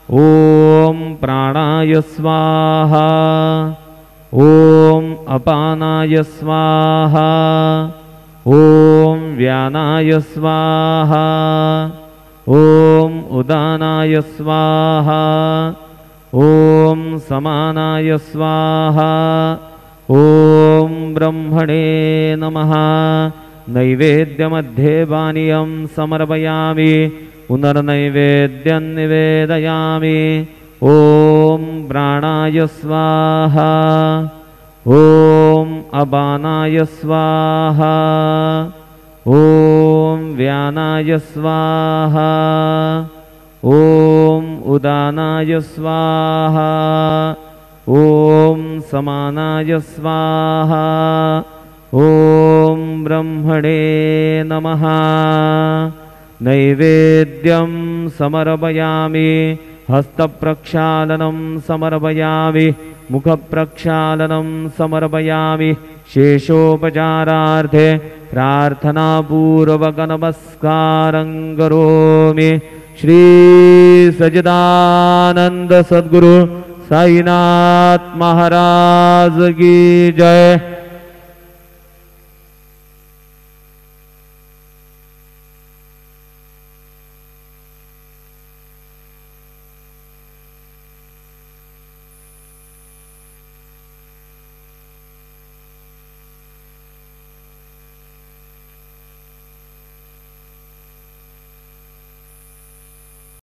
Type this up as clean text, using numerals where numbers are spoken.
ॐ प्राणाय स्वाहा ॐ अपानाय स्वाहा ॐ व्यानाय स्वाहा ॐ उदानाय स्वाहा ॐ समानाय स्वाहा ॐ ब्रह्मणे नमः। नैवेद्यमध्ये पानीयं समर्पयामि पुनर्नैवेद्यं निवेदयामि। ॐ प्राणाय स्वाहा ॐ अपानाय स्वाहा ॐ व्यानाय स्वाहा ॐ उदानाय स्वाहा ॐ समानाय स्वाहा ॐ ब्रह्मणे नमः। नैवेद्यं समर्पयामि हस्तप्रक्षालनं समर्पयामि मुखप्रक्षालनं समर्पयामि। शेषोपचारार्थे प्रार्थनापूर्वकनमस्कारं करोमि। श्री सच्चिदानंद सद्गुरु साईनाथ महाराज की जय।